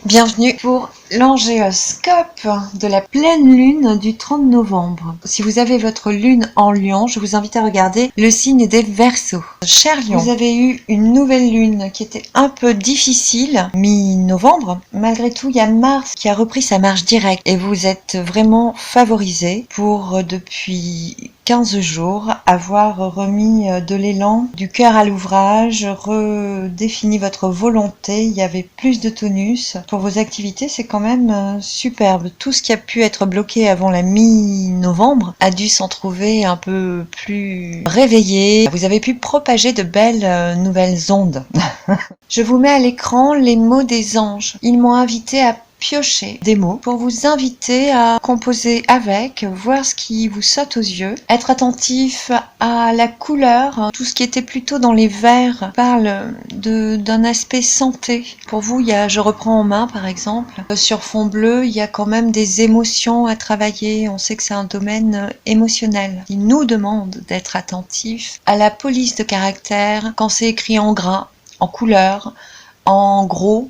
Bienvenue pour l'angéoscope de la pleine lune du 30 novembre. Si vous avez votre lune en Lion, je vous invite à regarder le signe des Verseaux. Cher Lion, vous avez eu une nouvelle lune qui était un peu difficile, mi-novembre. Malgré tout, il y a Mars qui a repris sa marche directe et vous êtes vraiment favorisé pour, depuis 15 jours, avoir remis de l'élan, du cœur à l'ouvrage, redéfini votre volonté, il y avait plus de tonus. Pour vos activités, c'est quand même superbe. Tout ce qui a pu être bloqué avant la mi-novembre a dû s'en trouver un peu plus réveillé. Vous avez pu propager de belles nouvelles ondes. Je vous mets à l'écran les mots des anges. Ils m'ont invité à piocher des mots pour vous inviter à composer avec, voir ce qui vous saute aux yeux, être attentif à la couleur. Tout ce qui était plutôt dans les verts parle d'un aspect santé. Pour vous, il y a, je reprends en main par exemple, sur fond bleu, il y a quand même des émotions à travailler. On sait que c'est un domaine émotionnel. Il nous demande d'être attentif à la police de caractère quand c'est écrit en gras, en couleur, en gros,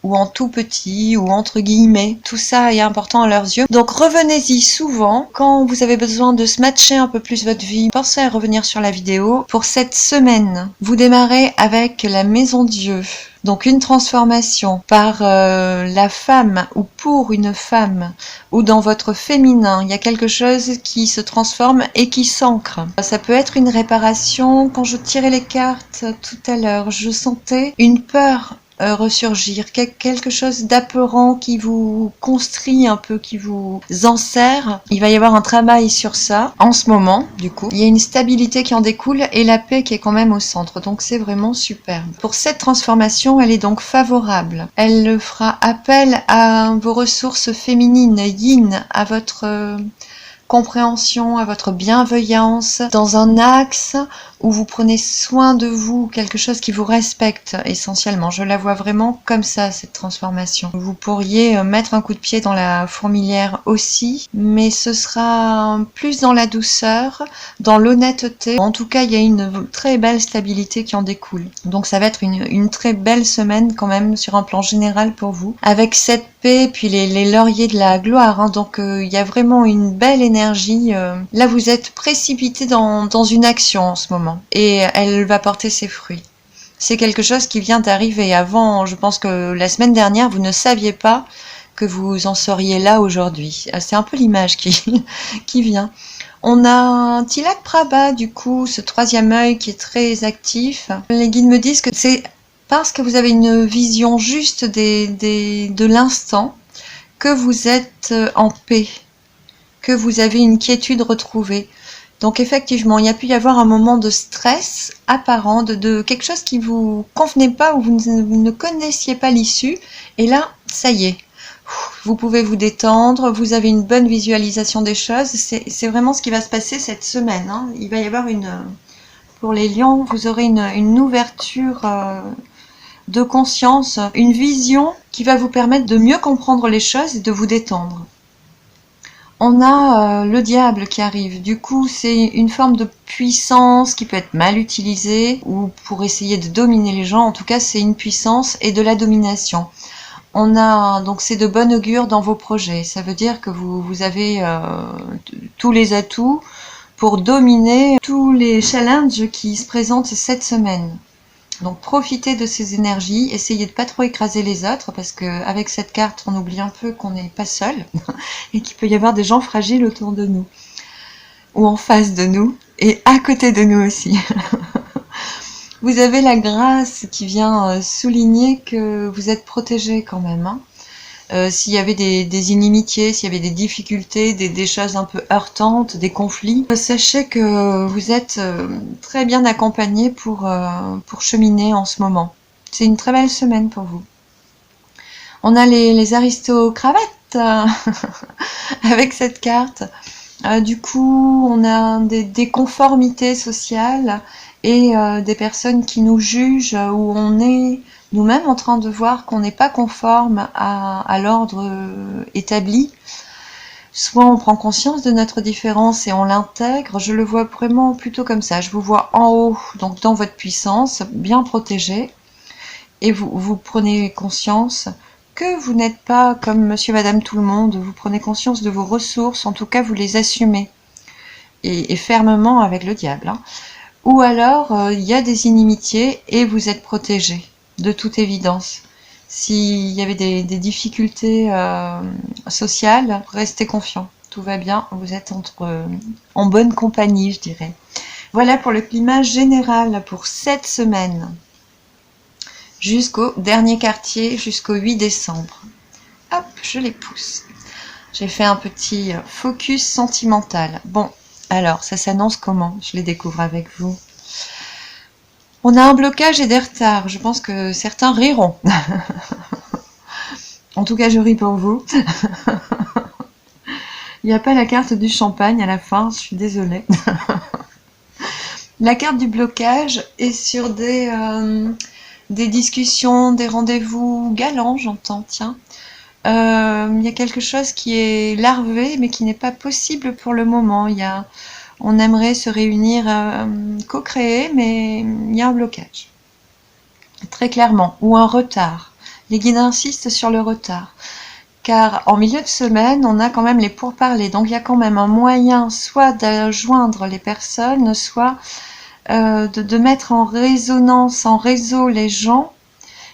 ou en tout petit, ou entre guillemets. Tout ça est important à leurs yeux. Donc revenez-y souvent. Quand vous avez besoin de se matcher un peu plus votre vie, pensez à revenir sur la vidéo. Pour cette semaine, vous démarrez avec la Maison Dieu. Donc une transformation par la femme ou pour une femme ou dans votre féminin. Il y a quelque chose qui se transforme et qui s'ancre. Ça peut être une réparation. Quand je tirais les cartes tout à l'heure, je sentais une peur ressurgir, quelque chose d'apeurant qui vous construit un peu, qui vous enserre. Il va y avoir un travail sur ça en ce moment, du coup. Il y a une stabilité qui en découle et la paix qui est quand même au centre, donc c'est vraiment superbe. Pour cette transformation, elle est donc favorable. Elle fera appel à vos ressources féminines, yin, à votre compréhension, à votre bienveillance, dans un axe où vous prenez soin de vous, quelque chose qui vous respecte essentiellement. Je la vois vraiment comme ça, cette transformation. Vous pourriez mettre un coup de pied dans la fourmilière aussi, mais ce sera plus dans la douceur, dans l'honnêteté. En tout cas, il y a une très belle stabilité qui en découle. Donc ça va être une très belle semaine quand même sur un plan général pour vous. Avec cette paix, puis les lauriers de la gloire. Hein. Donc il y a vraiment une belle énergie. Là, vous êtes précipité dans une action en ce moment. Et elle va porter ses fruits. C'est quelque chose qui vient d'arriver. Avant, je pense que la semaine dernière, vous ne saviez pas que vous en seriez là aujourd'hui. C'est un peu l'image qui vient. On a Tilak Prabha, du coup, ce troisième œil qui est très actif. Les guides me disent que c'est parce que vous avez une vision juste de l'instant que vous êtes en paix, que vous avez une quiétude retrouvée. Donc effectivement, il y a pu y avoir un moment de stress apparent, de quelque chose qui vous convenait pas ou vous ne connaissiez pas l'issue. Et là, ça y est, vous pouvez vous détendre, vous avez une bonne visualisation des choses. C'est vraiment ce qui va se passer cette semaine. Hein. Il va y avoir pour les lions, vous aurez une ouverture de conscience, une vision qui va vous permettre de mieux comprendre les choses et de vous détendre. On a le diable qui arrive. Du coup, c'est une forme de puissance qui peut être mal utilisée ou pour essayer de dominer les gens. En tout cas, c'est une puissance et de la domination. On a donc c'est de bon augure dans vos projets. Ça veut dire que vous avez tous les atouts pour dominer tous les challenges qui se présentent cette semaine. Donc profitez de ces énergies, essayez de pas trop écraser les autres parce que avec cette carte on oublie un peu qu'on n'est pas seul et qu'il peut y avoir des gens fragiles autour de nous ou en face de nous et à côté de nous aussi. Vous avez la grâce qui vient souligner que vous êtes protégé quand même. Hein. S'il y avait des inimitiés, s'il y avait des difficultés, des choses un peu heurtantes, des conflits, sachez que vous êtes très bien accompagné pour cheminer en ce moment. C'est une très belle semaine pour vous. On a les aristocravates avec cette carte. Du coup, on a des conformités sociales et des personnes qui nous jugent où on est nous-mêmes en train de voir qu'on n'est pas conforme à l'ordre établi. Soit on prend conscience de notre différence et on l'intègre. Je le vois vraiment plutôt comme ça. Je vous vois en haut, donc dans votre puissance, bien protégé. Et vous prenez conscience que vous n'êtes pas comme monsieur, madame, tout le monde, vous prenez conscience de vos ressources, en tout cas vous les assumez, et fermement avec le diable, hein. Ou alors il y a des inimitiés et vous êtes protégé, de toute évidence. S'il y avait des difficultés sociales, restez confiant, tout va bien, vous êtes en bonne compagnie, je dirais. Voilà pour le climat général pour cette semaine, jusqu'au dernier quartier, jusqu'au 8 décembre. Hop, je les pousse. J'ai fait un petit focus sentimental. Bon, alors, ça s'annonce comment? Je les découvre avec vous. On a un blocage et des retards. Je pense que certains riront. En tout cas, je ris pour vous. Il n'y a pas la carte du champagne à la fin, je suis désolée. La carte du blocage est sur des discussions, des rendez-vous galants, j'entends, tiens. Il y a quelque chose qui est larvé, mais qui n'est pas possible pour le moment. On aimerait se réunir, co-créer, mais il y a un blocage. Très clairement, ou un retard. Les guides insistent sur le retard. Car en milieu de semaine, on a quand même les pourparlers. Donc il y a quand même un moyen soit de joindre les personnes, soit de mettre en résonance, en réseau les gens,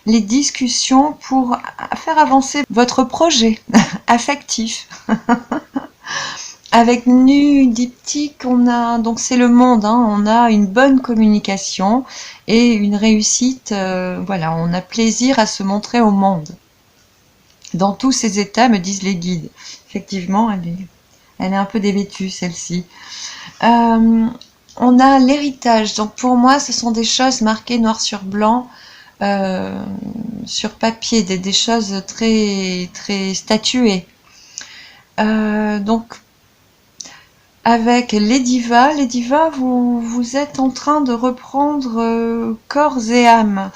les discussions pour faire avancer votre projet affectif. Avec Nu Diptyque, on a, donc c'est le monde, hein, on a une bonne communication et une réussite, voilà, on a plaisir à se montrer au monde. Dans tous ces états, me disent les guides. Effectivement, elle est un peu dévêtue, celle-ci. On a l'héritage, donc pour moi, ce sont des choses marquées noir sur blanc, sur papier, des choses très, très statuées. Donc, avec les divas, vous êtes en train de reprendre corps et âme.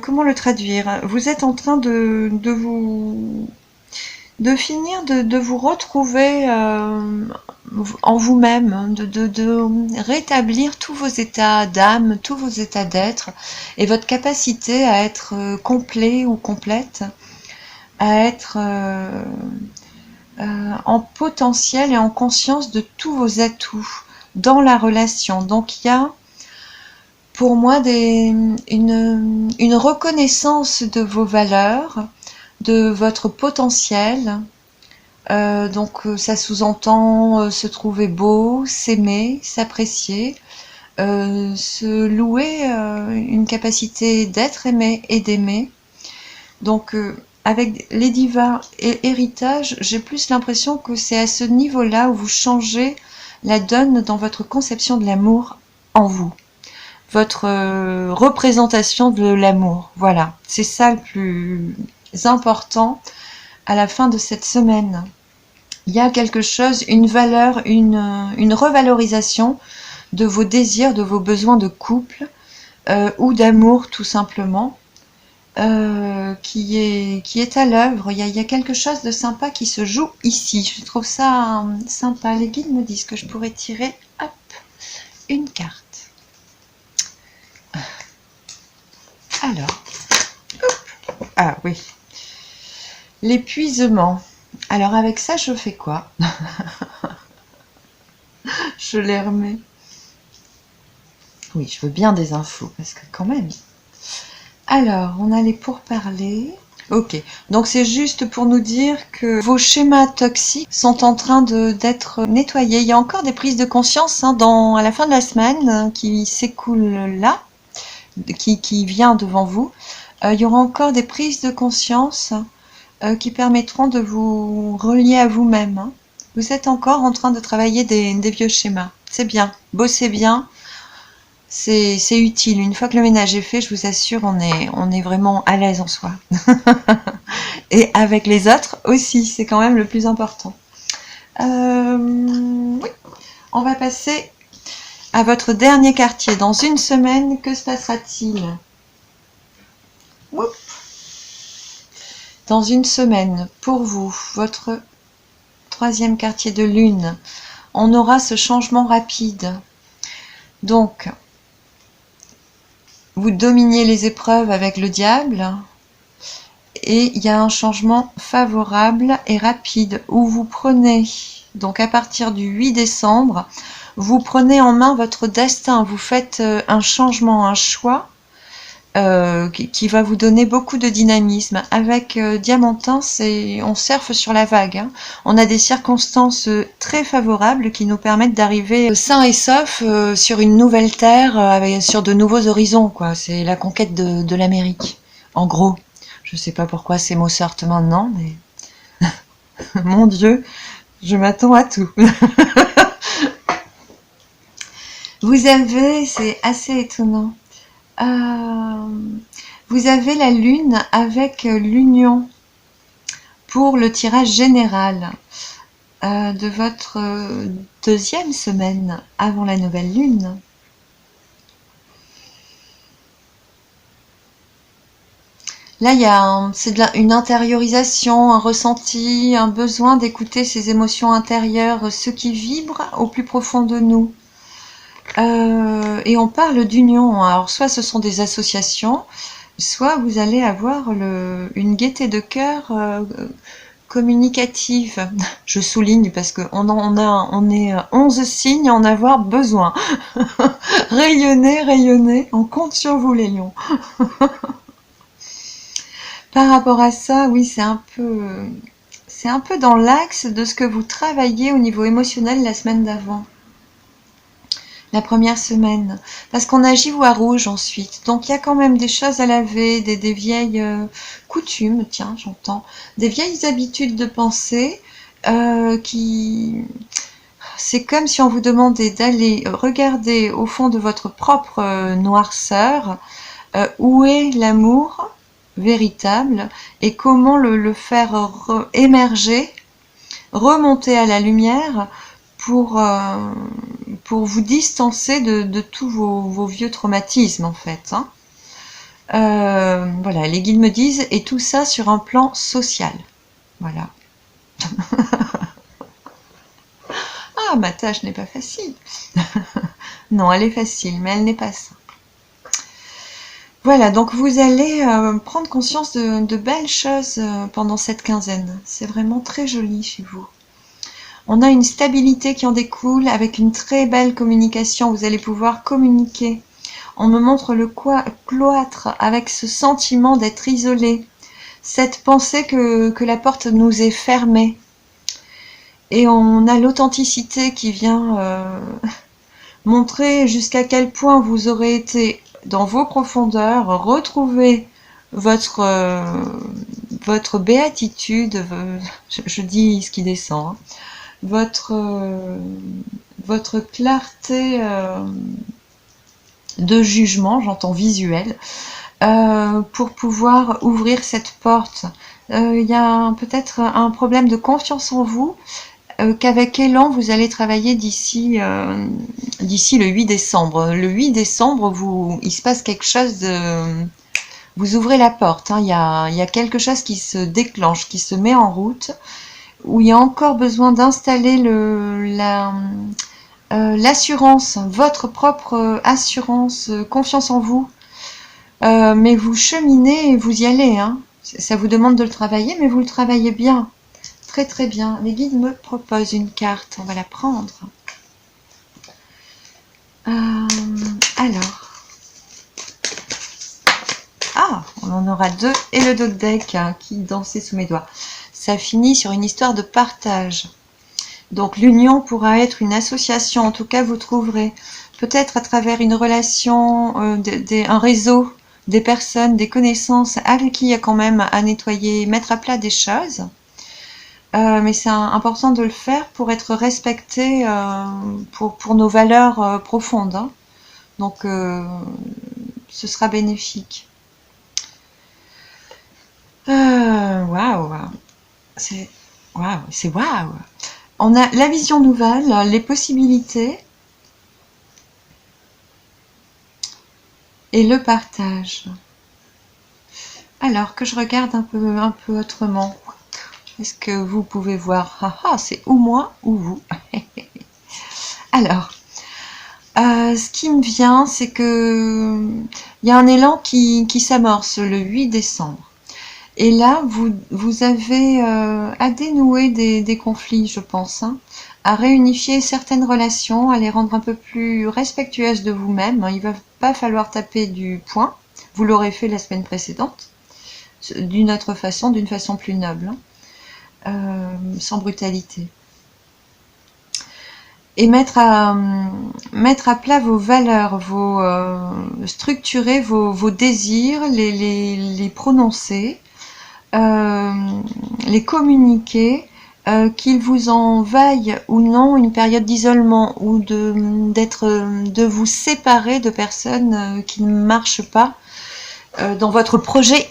Comment le traduire? Vous êtes en train de finir de vous retrouver en vous-même, de rétablir tous vos états d'âme, tous vos états d'être, et votre capacité à être complet ou complète, à être en potentiel et en conscience de tous vos atouts dans la relation. Donc il y a pour moi une reconnaissance de vos valeurs, de votre potentiel. Donc ça sous-entend se trouver beau, s'aimer, s'apprécier, se louer une capacité d'être aimé et d'aimer. Donc avec les divas et héritage, j'ai plus l'impression que c'est à ce niveau-là où vous changez la donne dans votre conception de l'amour en vous. Votre représentation de l'amour. Voilà, c'est ça le plus important à la fin de cette semaine. Il y a quelque chose, une valeur, une revalorisation de vos désirs, de vos besoins de couple ou d'amour tout simplement, qui est à l'œuvre. Il y a quelque chose de sympa qui se joue ici. Je trouve ça sympa. Les guides me disent que je pourrais tirer, hop, une carte. Alors, hop, ah oui, l'épuisement. Alors avec ça, je fais quoi? Je les remets. Oui, je veux bien des infos, parce que quand même. Alors, on a les pourparlers. Ok, donc c'est juste pour nous dire que vos schémas toxiques sont en train d'être nettoyés. Il y a encore des prises de conscience hein, à la fin de la semaine qui s'écoule là, qui vient devant vous. Il y aura encore des prises de conscience qui permettront de vous relier à vous-même. Hein. Vous êtes encore en train de travailler des vieux schémas. C'est bien, bossez bien. C'est utile. Une fois que le ménage est fait, je vous assure, on est vraiment à l'aise en soi. Et avec les autres aussi, c'est quand même le plus important. Oui. On va passer à votre dernier quartier. Dans une semaine, que se passera-t-il? Dans une semaine, pour vous, votre troisième quartier de lune, on aura ce changement rapide. Donc, vous dominiez les épreuves avec le diable, et il y a un changement favorable et rapide où vous prenez, donc à partir du 8 décembre, vous prenez en main votre destin, vous faites un changement, un choix qui va vous donner beaucoup de dynamisme. Avec Diamantin, on surfe sur la vague, hein. On a des circonstances très favorables qui nous permettent d'arriver sains et saufs sur une nouvelle terre, sur de nouveaux horizons, quoi. C'est la conquête de l'Amérique, en gros. Je sais pas pourquoi ces mots sortent maintenant, mais mon Dieu, je m'attends à tout. Vous avez, c'est assez étonnant, vous avez la lune avec l'union pour le tirage général de votre deuxième semaine avant la nouvelle lune. Là, il y a une intériorisation, un ressenti, un besoin d'écouter ses émotions intérieures, ce qui vibre au plus profond de nous. Et on parle d'union. Alors, soit ce sont des associations, soit vous allez avoir une gaieté de cœur communicative. Je souligne parce qu'on est 11 signes à en avoir besoin. Rayonnez, rayonnez, on compte sur vous les lions. Par rapport à ça, oui, c'est un peu dans l'axe de ce que vous travaillez au niveau émotionnel la semaine d'avant. La première semaine. Parce qu'on agit voie rouge ensuite. Donc il y a quand même des choses à laver, des vieilles coutumes, tiens, j'entends, des vieilles habitudes de pensée qui... C'est comme si on vous demandait d'aller regarder au fond de votre propre noirceur où est l'amour véritable et comment le faire émerger, remonter à la lumière pour vous distancer de tous vos vieux traumatismes en fait. Hein. Voilà, les guides me disent, et tout ça sur un plan social. Voilà. Ah, ma tâche n'est pas facile. Non, elle est facile, mais elle n'est pas simple. Voilà, donc vous allez prendre conscience de belles choses pendant cette quinzaine. C'est vraiment très joli chez vous. On a une stabilité qui en découle avec une très belle communication. Vous allez pouvoir communiquer. On me montre le cloître avec ce sentiment d'être isolé. Cette pensée que la porte nous est fermée. Et on a l'authenticité qui vient montrer jusqu'à quel point vous aurez été dans vos profondeurs, retrouver votre béatitude, je dis ce qui descend, hein, votre clarté de jugement, j'entends visuel, pour pouvoir ouvrir cette porte. Il y a peut-être un problème de confiance en vous qu'avec élan vous allez travailler d'ici le 8 décembre. Le 8 décembre, il se passe quelque chose de... Vous ouvrez la porte, hein, il y a quelque chose qui se déclenche, qui se met en route, où il y a encore besoin d'installer l'assurance, votre propre assurance, confiance en vous. Mais vous cheminez et vous y allez. Hein. Ça vous demande de le travailler, mais vous le travaillez bien. Très très bien. Les guides me proposent une carte. On va la prendre. Alors. Ah, on en aura deux. Et le dos de deck hein, qui dansait sous mes doigts. Ça finit sur une histoire de partage. Donc l'union pourra être une association. En tout cas, vous trouverez peut-être à travers une relation, un réseau, des personnes, des connaissances avec qui il y a quand même à nettoyer, mettre à plat des choses. Mais c'est important de le faire pour être respecté pour nos valeurs profondes. Hein. Donc, ce sera bénéfique. Waouh! C'est waouh! On a la vision nouvelle, les possibilités et le partage. Alors que je regarde un peu autrement. Est-ce que vous pouvez voir? Ah, c'est ou moi ou vous. Alors, ce qui me vient, c'est que il y a un élan qui s'amorce le 8 décembre. Et là, vous avez à dénouer des conflits, je pense, hein, à réunifier certaines relations, à les rendre un peu plus respectueuses de vous-même. Il va pas falloir taper du poing. Vous l'aurez fait la semaine précédente, d'une autre façon, d'une façon plus noble, hein, sans brutalité. Et mettre à plat vos valeurs, structurer vos désirs, les prononcer, les communiquer, qu'il vous en vaille ou non une période d'isolement ou de vous séparer de personnes qui ne marchent pas dans votre projet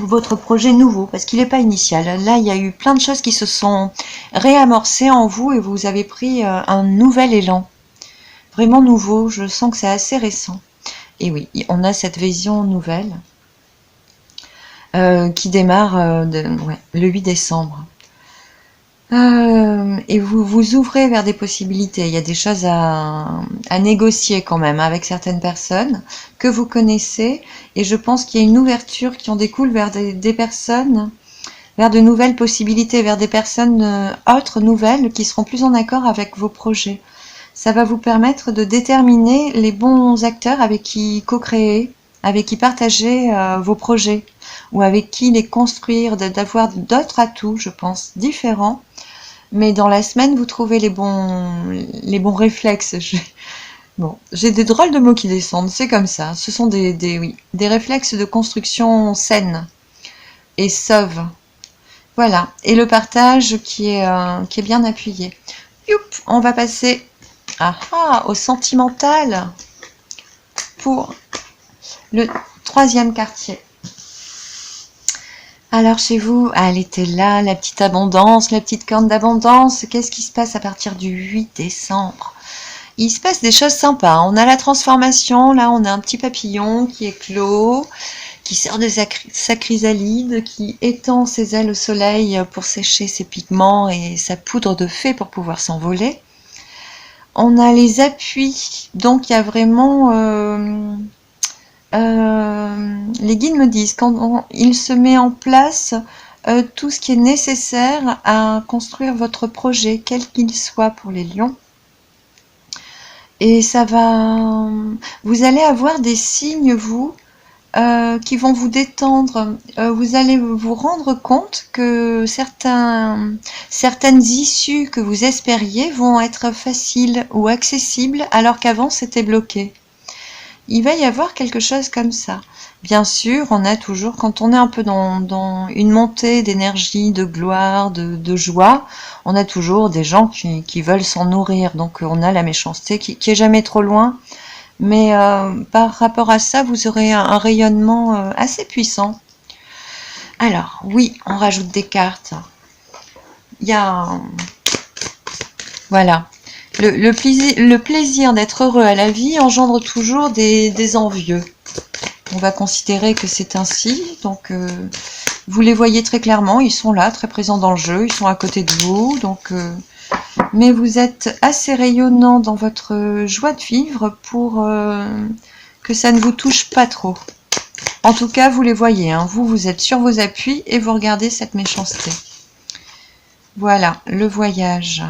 votre projet nouveau, parce qu'il n'est pas initial. Là, il y a eu plein de choses qui se sont réamorcées en vous et vous avez pris un nouvel élan, vraiment nouveau. Je sens que c'est assez récent. Et oui, on a cette vision nouvelle qui démarre le 8 décembre. Et vous ouvrez vers des possibilités. Il y a des choses à négocier quand même avec certaines personnes que vous connaissez. Et je pense qu'il y a une ouverture qui en découle vers des personnes, vers de nouvelles possibilités, vers des personnes autres, nouvelles, qui seront plus en accord avec vos projets. Ça va vous permettre de déterminer les bons acteurs avec qui co-créer, avec qui partager vos projets, ou avec qui les construire, d'avoir d'autres atouts, je pense, différents. Mais dans la semaine, vous trouvez les bons réflexes. Bon, j'ai des drôles de mots qui descendent, c'est comme ça. Ce sont des réflexes de construction saine et sauve. Voilà. Et le partage qui est bien appuyé. Youp, on va passer au sentimental pour le 3e quartier. Alors chez vous, elle était là, la petite abondance, la petite corne d'abondance. Qu'est-ce qui se passe à partir du 8 décembre? Il se passe des choses sympas. On a la transformation, là on a un petit papillon qui éclot, qui sort de sa chrysalide, qui étend ses ailes au soleil pour sécher ses pigments et sa poudre de fée pour pouvoir s'envoler. On a les appuis, donc il y a vraiment... les guides me disent quand il se met en place tout ce qui est nécessaire à construire votre projet, quel qu'il soit pour les lions. Et ça va... Vous allez avoir des signes, vous, qui vont vous détendre. Vous allez vous rendre compte que certaines issues que vous espériez vont être faciles ou accessibles alors qu'avant c'était bloqué. Il va y avoir quelque chose comme ça. Bien sûr, on a toujours, quand on est un peu dans une montée d'énergie, de gloire, de joie, on a toujours des gens qui veulent s'en nourrir. Donc on a la méchanceté qui est jamais trop loin. Mais par rapport à ça, vous aurez un rayonnement assez puissant. Alors, oui, on rajoute des cartes. Il y a... Voilà. Le plaisir d'être heureux à la vie engendre toujours des envieux. On va considérer que c'est ainsi. Donc, vous les voyez très clairement. Ils sont là, très présents dans le jeu. Ils sont à côté de vous. Donc, mais vous êtes assez rayonnant dans votre joie de vivre pour que ça ne vous touche pas trop. En tout cas, vous les voyez. Hein. Vous êtes sur vos appuis et vous regardez cette méchanceté. Voilà, le voyage.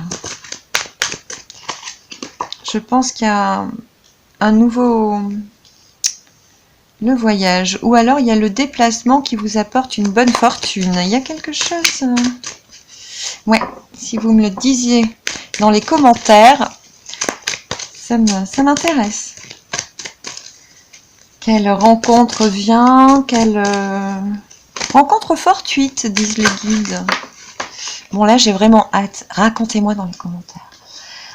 Je pense qu'il y a un nouveau... Le voyage. Ou alors, il y a le déplacement qui vous apporte une bonne fortune. Il y a quelque chose... Ouais, si vous me le disiez dans les commentaires, ça m'intéresse. Quelle rencontre vient, quelle rencontre fortuite, disent les guides. Bon, là, j'ai vraiment hâte. Racontez-moi dans les commentaires.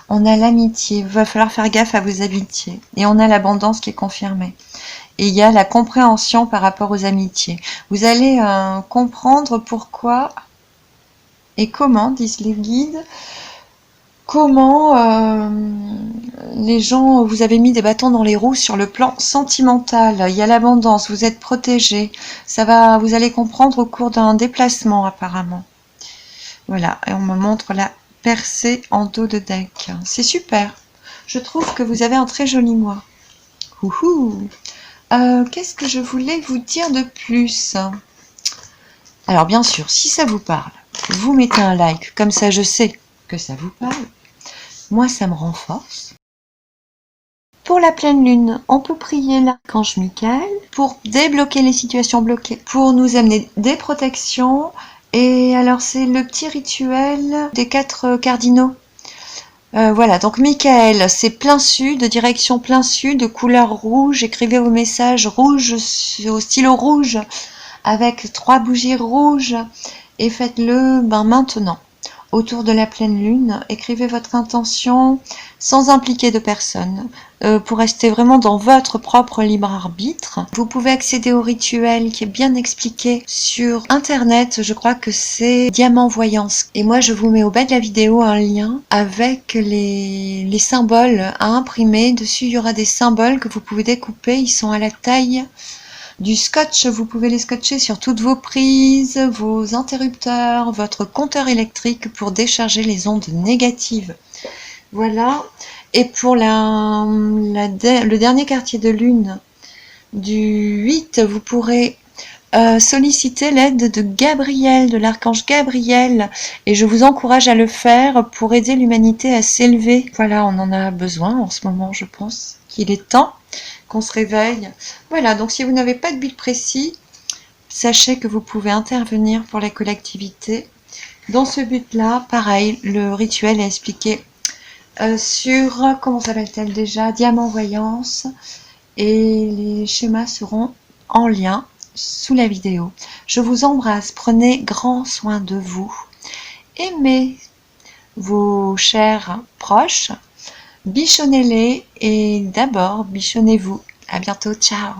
On a l'amitié, il va falloir faire gaffe à vos amitiés. Et on a l'abondance qui est confirmée. Et il y a la compréhension par rapport aux amitiés. Vous allez comprendre pourquoi et comment, disent les guides, comment les gens, vous avez mis des bâtons dans les roues sur le plan sentimental. Il y a l'abondance, vous êtes protégés. Vous allez comprendre au cours d'un déplacement apparemment. Voilà, et on me montre la percée en dos de deck. C'est super. Je trouve que vous avez un très joli mois. Qu'est-ce que je voulais vous dire de plus? Alors bien sûr, si ça vous parle, vous mettez un like, comme ça je sais que ça vous parle. Moi, ça me renforce. Pour la pleine lune, on peut prier l'archange Michael pour débloquer les situations bloquées, pour nous amener des protections. Et alors, c'est le petit rituel des 4 cardinaux. Voilà, donc Michael, c'est plein sud, direction plein sud, couleur rouge. Écrivez vos messages rouges au stylo rouge avec 3 bougies rouges et faites-le maintenant. Autour de la pleine lune, écrivez votre intention sans impliquer de personne, pour rester vraiment dans votre propre libre arbitre. Vous pouvez accéder au rituel qui est bien expliqué sur internet, je crois que c'est Diamant Voyance. Et moi je vous mets au bas de la vidéo un lien avec les symboles à imprimer. Dessus il y aura des symboles que vous pouvez découper, ils sont à la taille du scotch. Vous pouvez les scotcher sur toutes vos prises, vos interrupteurs, votre compteur électrique pour décharger les ondes négatives. Voilà. Et pour le dernier quartier de lune du 8, vous pourrez solliciter l'aide de Gabriel, de l'archange Gabriel, et je vous encourage à le faire pour aider l'humanité à s'élever. Voilà, on en a besoin en ce moment, je pense qu'il est temps qu'on se réveille. Voilà, donc si vous n'avez pas de but précis, sachez que vous pouvez intervenir pour la collectivité. Dans ce but-là, pareil, le rituel est expliqué sur, comment s'appelle-t-elle déjà, Diamant Voyance, et les schémas seront en lien sous la vidéo. Je vous embrasse, prenez grand soin de vous, aimez vos chers proches, bichonnez-les et d'abord bichonnez-vous. À bientôt, ciao.